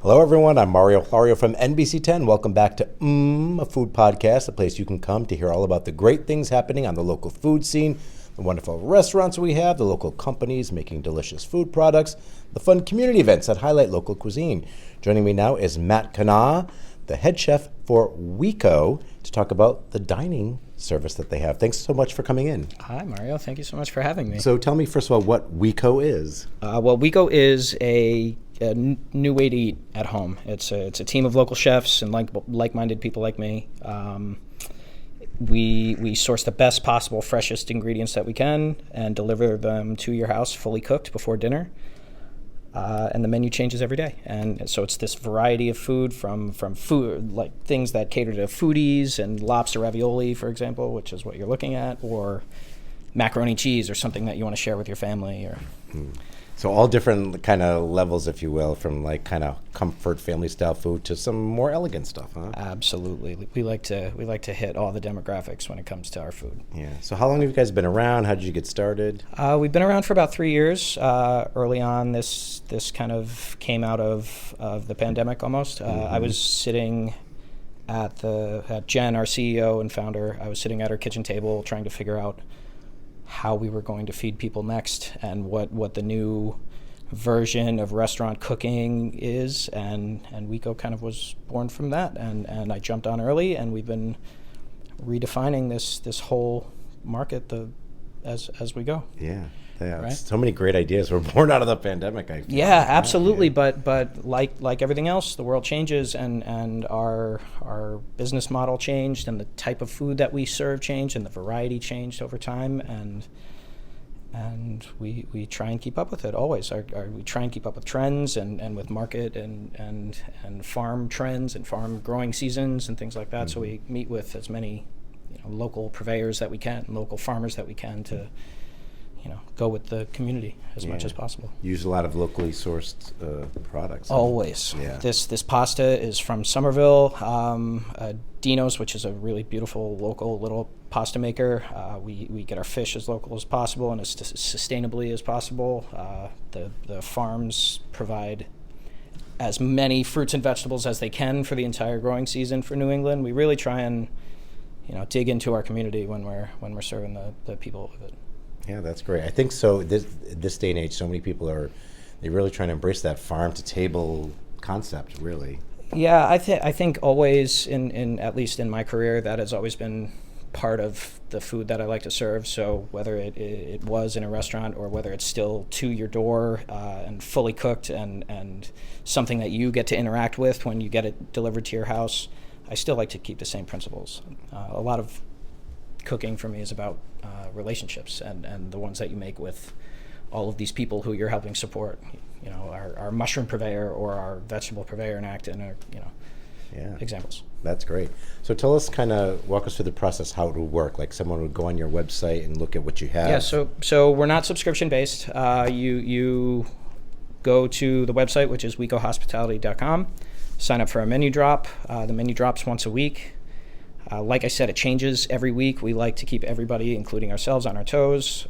Hello, everyone. I'm Mario Florio from NBC 10. Welcome back to a Food Podcast, a place you can come to hear all about the great things happening on the local food scene, the wonderful restaurants we have, the local companies making delicious food products, the fun community events that highlight local cuisine. Joining me now is Matt Kenah, the head chef for WECO, to talk about the dining service that they have. Thanks so much for coming in. Hi, Mario. Thank you so much for having me. So tell me, first of all, what WECO is. WECO is a new way to eat at home. It's a team of local chefs and like-minded people like me. We source the best possible, freshest ingredients that we can and deliver them to your house fully cooked before dinner. And the menu changes every day. And so it's this variety of food from food, like things that cater to foodies and lobster ravioli, for example, which is what you're looking at, or macaroni cheese or something that you want to share with your family. Or So all different kind of levels, if you will, from like kind of comfort family style food to some more elegant stuff, huh? Absolutely. We like to hit all the demographics when it comes to our food. Yeah. So how long have you guys been around? How did you get started? We've been around for about 3 years. Early on, this kind of came out of the pandemic almost. I was sitting at Jen, our CEO and founder. I was sitting at her kitchen table trying to figure out how we were going to feed people next and what the new version of restaurant cooking is, and WECO kind of was born from that, and I jumped on early, and we've been redefining this whole market as we go. Yeah. Right? So many great ideas were born out of the pandemic, I feel. Yeah, absolutely. Yeah. But like everything else, the world changes, and our business model changed, and the type of food that we serve changed, and the variety changed over time, and we try and keep up with it always. We try and keep up with trends and with market and farm trends and farm growing seasons and things like that. Mm-hmm. So we meet with as many local purveyors that we can, local farmers that we can to go with the community as much as possible. Use a lot of locally sourced products. Always. Yeah. This pasta is from Somerville. Dino's, which is a really beautiful local little pasta maker. We get our fish as local as possible and as sustainably as possible. The farms provide as many fruits and vegetables as they can for the entire growing season for New England. We really try and dig into our community when we're serving the people of it. Yeah, that's great. I think so. This day and age, so many people they're really trying to embrace that farm to table concept. Really. Yeah, I think always in at least in my career, that has always been part of the food that I like to serve. So whether it was in a restaurant or whether it's still to your door and fully cooked and something that you get to interact with when you get it delivered to your house, I still like to keep the same principles. A lot of cooking for me is about relationships and the ones that you make with all of these people who you're helping support. Our mushroom purveyor or our vegetable purveyor in Acton are examples. That's great. So tell us, walk us through the process, how it would work. Like someone would go on your website and look at what you have. Yeah, so we're not subscription based. You go to the website, which is WECOHospitality.com, sign up for a menu drop. The menu drops once a week. Like I said, it changes every week. We like to keep everybody, including ourselves, on our toes.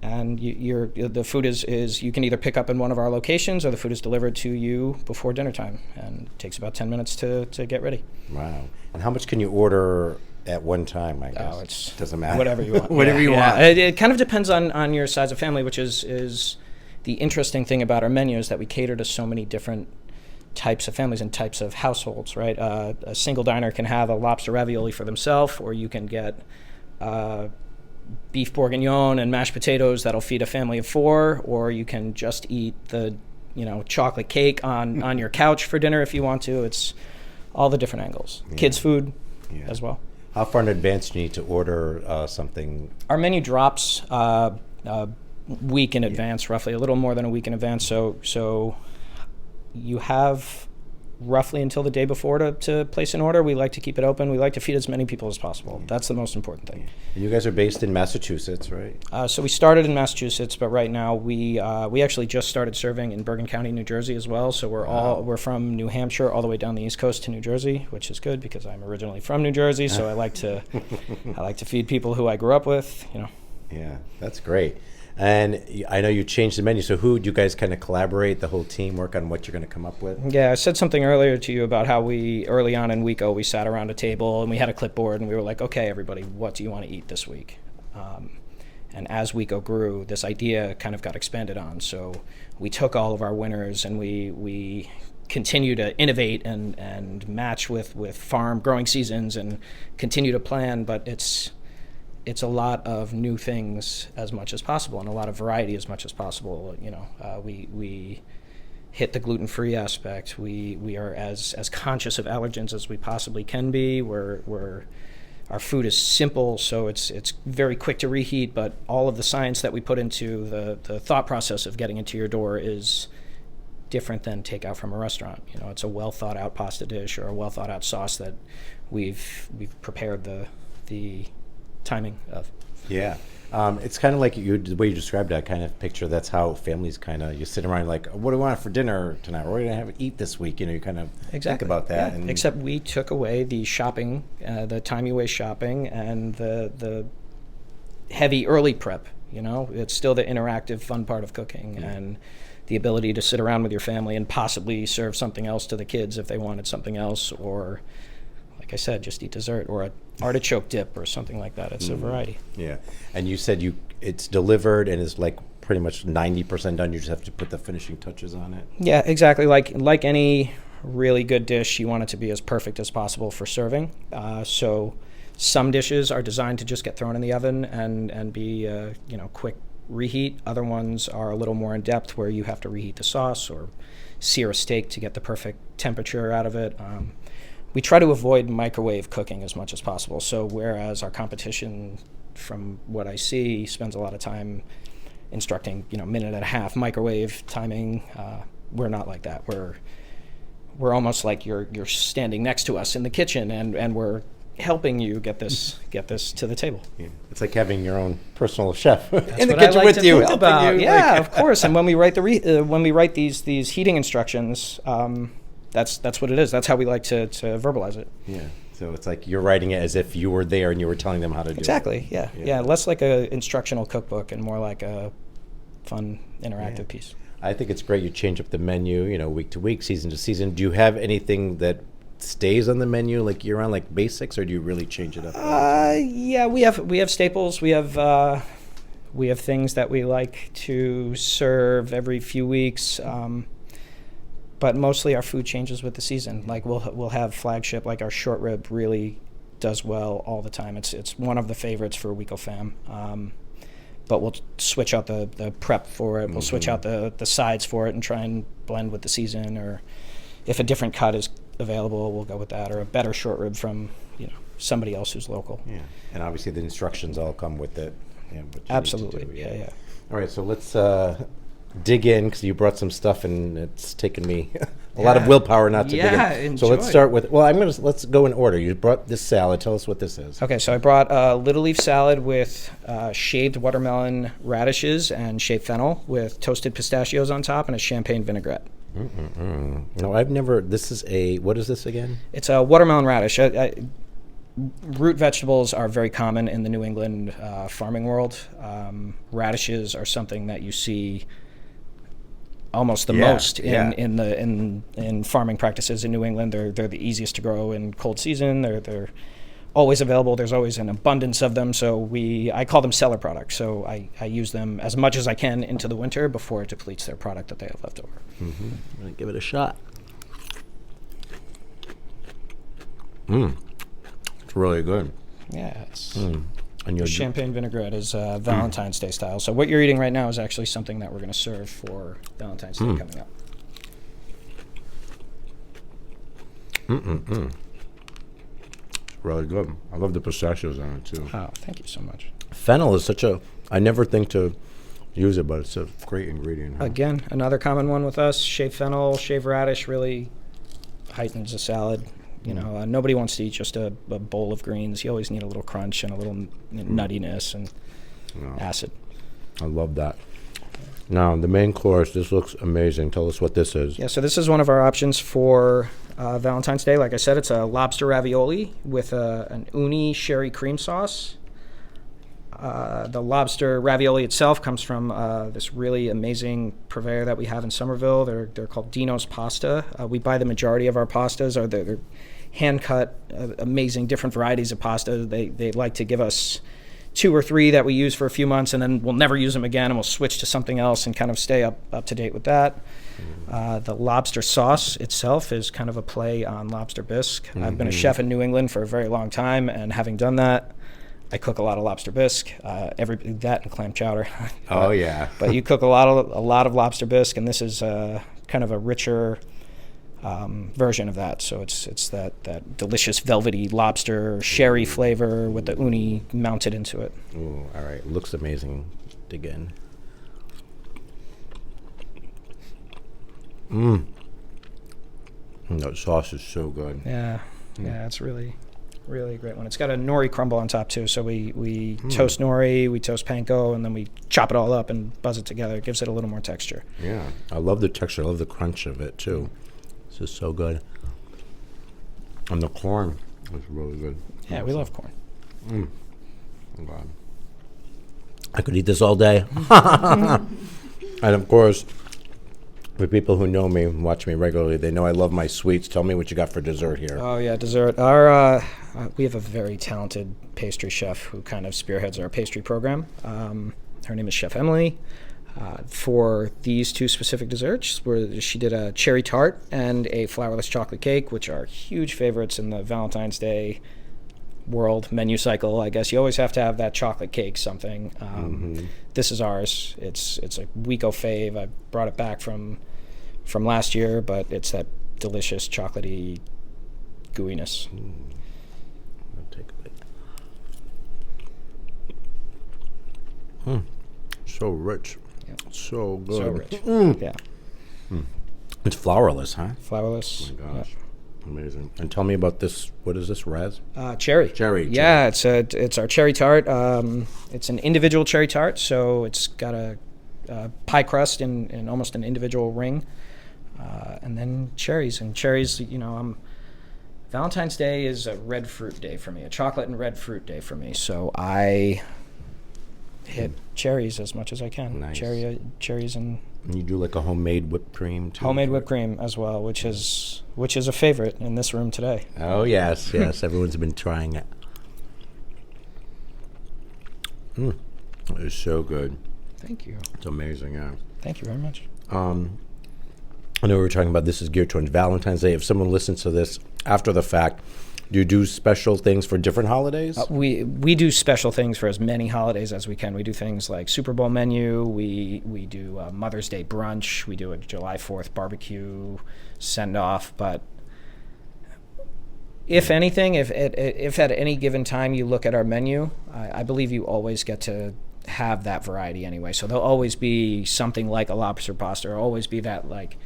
And the food is you can either pick up in one of our locations or the food is delivered to you before dinner time. And it takes about 10 minutes to get ready. Wow. And how much can you order at one time, I guess? It doesn't matter. Whatever you want. Whatever you want. It kind of depends on your size of family, which is the interesting thing about our menu is that we cater to so many different types of families and types of households, right? A single diner can have a lobster ravioli for themselves, or you can get beef bourguignon and mashed potatoes that'll feed a family of 4, or you can just eat the chocolate cake on your couch for dinner if you want to. It's all the different angles. Yeah. Kids food as well. How far in advance do you need to order something? Our menu drops a week in advance, roughly a little more than a week in advance. So you have roughly until the day before to place an order. We like to keep it open. We like to feed as many people as possible. That's the most important thing. And you guys are based in Massachusetts, right? So we started in Massachusetts, but right now we actually just started serving in Bergen County, New Jersey as well. So we're from New Hampshire all the way down the East Coast to New Jersey, which is good because I'm originally from New Jersey. So I like to feed people who I grew up with. Yeah, that's great. And I know you changed the menu, so who do you guys kind of collaborate, the whole team, work on what you're going to come up with? Yeah, I said something earlier to you about how we, early on in WECO, we sat around a table and we had a clipboard and we were like, okay, everybody, what do you want to eat this week? And as WECO grew, this idea kind of got expanded on. So we took all of our winners and we continue to innovate and match with farm growing seasons and continue to plan, but it's a lot of new things as much as possible and a lot of variety as much as possible. We hit the gluten-free aspect. We are as conscious of allergens as we possibly can be. Our food is simple, so it's very quick to reheat, but all of the science that we put into the thought process of getting into your door is different than takeout from a restaurant. It's a well thought out pasta dish or a well thought out sauce that we've prepared the timing of. Yeah. It's kind of like the way you described it. I kind of picture that's how families kind of, you sit around like, what do we want for dinner tonight? What are we going to have to eat this week? You kind of think about that. Yeah. Except we took away the shopping, the time you waste shopping, and the heavy early prep. It's still the interactive, fun part of cooking, and the ability to sit around with your family and possibly serve something else to the kids if they wanted something else, or like I said, just eat dessert or an artichoke dip or something like that. It's a variety. Yeah. And you said it's delivered and is like pretty much 90% done. You just have to put the finishing touches on it. Yeah, exactly. Like any really good dish, you want it to be as perfect as possible for serving. So some dishes are designed to just get thrown in the oven and be quick reheat. Other ones are a little more in depth where you have to reheat the sauce or sear a steak to get the perfect temperature out of it. We try to avoid microwave cooking as much as possible. So whereas our competition, from what I see, spends a lot of time instructing, minute and a half microwave timing, we're not like that. We're almost like you're standing next to us in the kitchen and we're helping you get this to the table. Yeah. It's like having your own personal chef in the kitchen with you, helping you. Yeah, of course. And when we write these heating instructions, that's what it is. That's how we like to verbalize it. Yeah. So it's like you're writing it as if you were there and you were telling them how to do it. Exactly. Yeah. Yeah. Less like a instructional cookbook and more like a fun interactive piece. I think it's great you change up the menu, week to week, season to season. Do you have anything that stays on the menu like year round, like basics, or do you really change it up? Yeah, we have staples. We have things that we like to serve every few weeks. But mostly our food changes with the season. Like we'll have flagship, like our short rib really does well all the time. It's one of the favorites for WECO fam. But we'll switch out the prep for it. We'll switch out the sides for it and try and blend with the season. Or if a different cut is available, we'll go with that. Or a better short rib from somebody else who's local. Yeah, and obviously the instructions all come with it. Yeah, absolutely. Yeah. All right, so let's dig in, because you brought some stuff and it's taken me a lot of willpower not to dig in. Enjoy. So let's start with, let's go in order. You brought this salad. Tell us what this is. Okay, so I brought a little leaf salad with shaved watermelon radishes and shaved fennel with toasted pistachios on top and a champagne vinaigrette. No, I've never, what is this again? It's a watermelon radish. Root vegetables are very common in the New England farming world. Radishes are something that you see almost the most in farming practices in New England. They're the easiest to grow in cold season. They're always available. There's always an abundance of them. So I call them cellar products. So I use them as much as I can into the winter before it depletes their product that they have left over. Mm-hmm. I'm gonna give it a shot. It's really good. Yeah, it's. And the champagne vinaigrette is Valentine's Day style. So what you're eating right now is actually something that we're going to serve for Valentine's Day coming up. It's really good. I love the pistachios on it too. Oh, thank you so much. Fennel is I never think to use it, but it's a great ingredient. Again, another common one with us. Shaved fennel, shaved radish really heightens a salad. Nobody wants to eat just a bowl of greens. You always need a little crunch and a little nuttiness and acid. I love that. Now, the main course, this looks amazing. Tell us what this is. Yeah, so this is one of our options for Valentine's Day. Like I said, it's a lobster ravioli with an uni sherry cream sauce. The lobster ravioli itself comes from this really amazing purveyor that we have in Somerville. They're called Dino's Pasta. We buy the majority of our pastas. They're hand-cut, amazing, different varieties of pasta. They like to give us 2 or 3 that we use for a few months, and then we'll never use them again, and we'll switch to something else and kind of stay up to date with that. The lobster sauce itself is kind of a play on lobster bisque. I've been a chef in New England for a very long time, and having done that, I cook a lot of lobster bisque, that and clam chowder. Oh yeah. But you cook a lot of lobster bisque, and this is kind of a richer version of that. So it's that delicious velvety lobster sherry flavor with the uni mounted into it. Ooh, all right. Looks amazing. Dig in. That sauce is so good. Yeah, it's really a great one. It's got a nori crumble on top too. So we toast nori, we toast panko, and then we chop it all up and buzz it together. It gives it a little more texture. Yeah, I love the texture. I love the crunch of it too. This is so good. And the corn is really good. Yeah, we love corn. Oh God. I could eat this all day. And of course, for people who know me and watch me regularly, they know I love my sweets. Tell me what you got for dessert here. Oh yeah, dessert. We have a very talented pastry chef who kind of spearheads our pastry program. Her name is Chef Emily. For these 2 specific desserts, she did a cherry tart and a flourless chocolate cake, which are huge favorites in the Valentine's Day world menu cycle. I guess you always have to have that chocolate cake something. This is ours. It's a WECO fave. I brought it back from last year, but it's that delicious chocolatey gooiness. I'll take a bite. So rich. Yep. So good. So rich. Yeah. It's flourless, huh? Flourless. Oh my gosh. Amazing. And tell me about this. What is this, Raz? Cherry. Cherry. Yeah, it's our cherry tart. It's an individual cherry tart, so it's got a pie crust in almost an individual ring, and then cherries. And cherries, Valentine's Day is a red fruit day for me, a chocolate and red fruit day for me. So I hit cherries as much as I can. Nice. Cherries and you do like a homemade whipped cream too. Homemade whipped cream as well, which is a favorite in this room today. Oh yes, everyone's been trying it. It is so good. Thank you. It's amazing, yeah. Thank you very much. I know we were talking about this is geared towards Valentine's Day. If someone listens to this after the fact, do you do special things for different holidays? We do special things for as many holidays as we can. We do things like Super Bowl menu. We do Mother's Day brunch. We do a July 4th barbecue send-off. But if anything, if at any given time you look at our menu, I believe you always get to have that variety anyway. So there'll always be something like a lobster pasta, or always be that like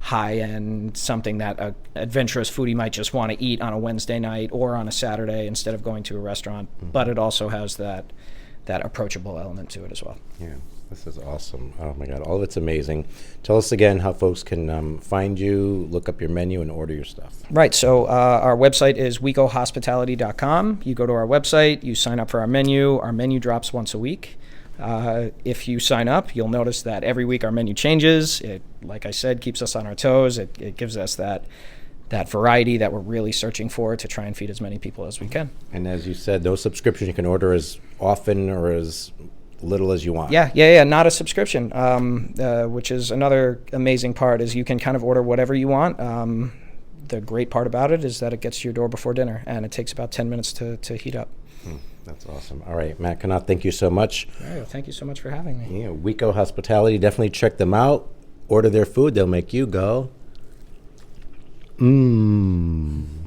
high-end something that a adventurous foodie might just want to eat on a Wednesday night or on a Saturday instead of going to a restaurant. But it also has that approachable element to it as well. Yeah, this is awesome. Oh my God, all of it's amazing. Tell us again how folks can find you, look up your menu, and order your stuff. Right, so our website is WECOHospitality.com. You go to our website, you sign up for our menu. Our menu drops once a week. If you sign up, you'll notice that every week our menu changes. It, like I said, keeps us on our toes. It gives us that variety that we're really searching for to try and feed as many people as we can. And as you said, no subscription. You can order as often or as little as you want. Yeah, not a subscription, which is another amazing part, is you can kind of order whatever you want. The great part about it is that it gets to your door before dinner, and it takes about 10 minutes to heat up. That's awesome. All right, Matt Kenah, thank you so much. All right, thank you so much for having me. Yeah, WECO Hospitality, definitely check them out. Order their food. They'll make you go, mmm.